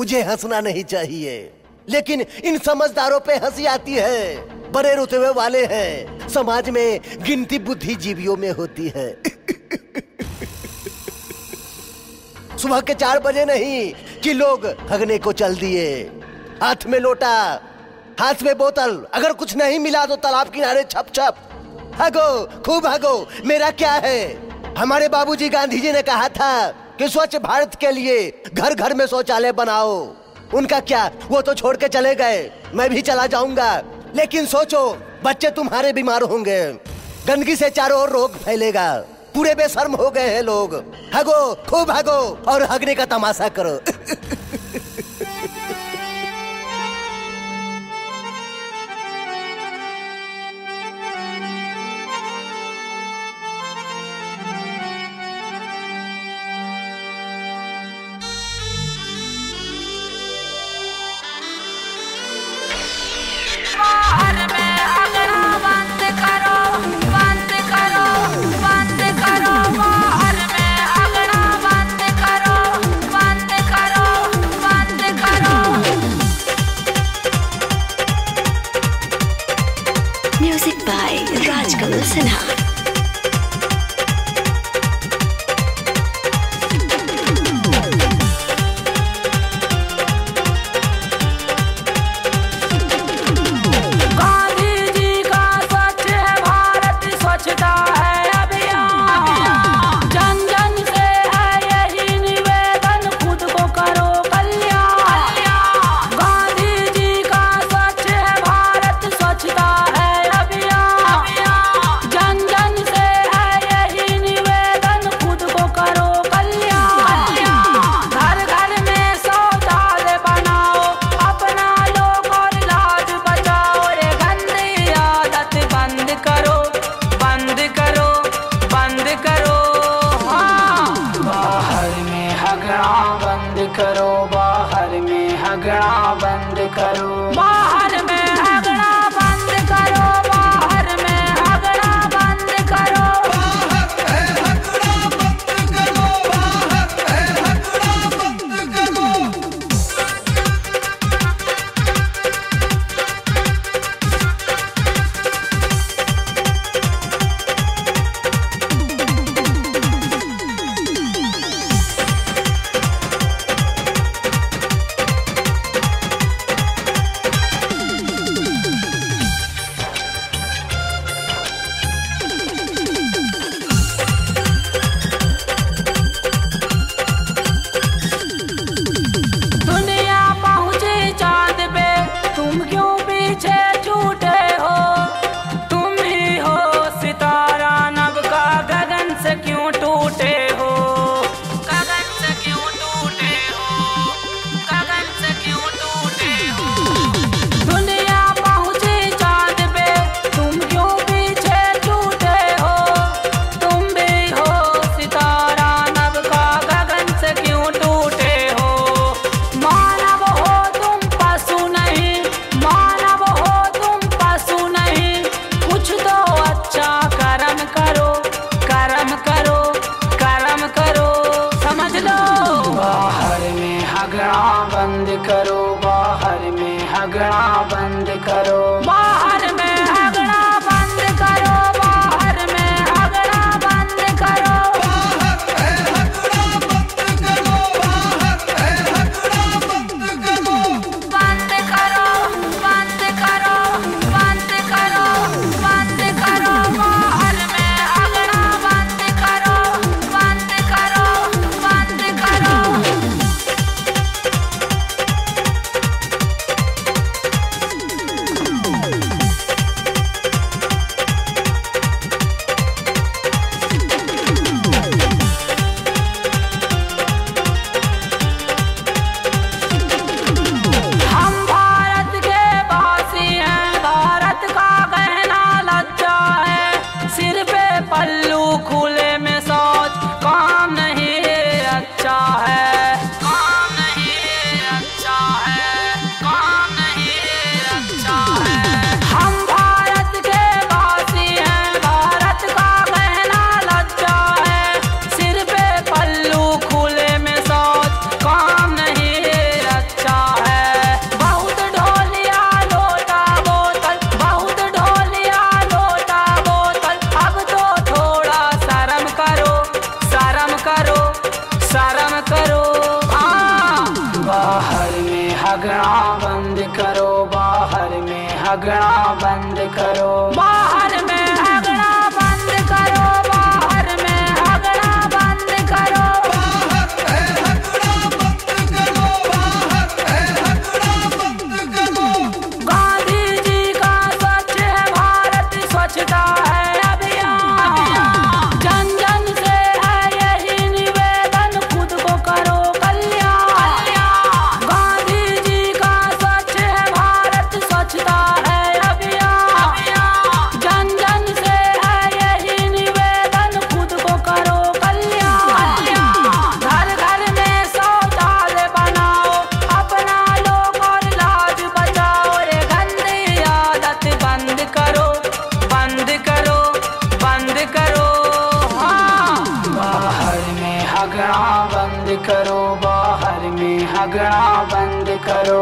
मुझे हंसना नहीं चाहिए, लेकिन इन समझदारों पे हंसी आती है। बड़े रुतबे वाले हैं, समाज में गिनती बुद्धिजीवियों में होती है। सुबह के 4 बजे नहीं कि लोग हगने को चल दिए। हाथ में लोटा, हाथ में बोतल, अगर कुछ नहीं मिला तो तालाब किनारे छप छप हगो, खूब हगो। मेरा क्या है, हमारे बाबूजी गांधी जी ने कहा था कि स्वच्छ भारत के लिए घर घर में शौचालय बनाओ। उनका क्या, वो तो छोड़ के चले गए, मैं भी चला जाऊंगा। लेकिन सोचो, बच्चे तुम्हारे बीमार होंगे, गंदगी से चारों ओर रोग फैलेगा। पूरे बेशर्म हो गए हैं लोग। हगो, खूब हगो और हगने का तमाशा करो। Music by Rajkamal Sinha. जन जन हगना बंद करो, बाहर में हगना बंद करो, बाहर में हगना बंद करो, बाहर में हगना बंद करो, बाहर में हगना बंद करो। गांधी जी का स्वच्छ है भारत, स्वच्छता है अभियान, जन जन से है यही निवेदन, खुद को करो कल्याण। गांधी जी का स्वच्छ है भारत, स्वच्छता है अभियान, जन जन से है यही निवेदन, खुद को करो कल्याण। घर घर में शौचालय बनाओ, अपना लो और लाज बचाओ, रे गंदी आदत बंद करो, बंद करो, बंद करो। हाँ, बाहर में हगना बंद करो, बाहर में हगना बंद करो।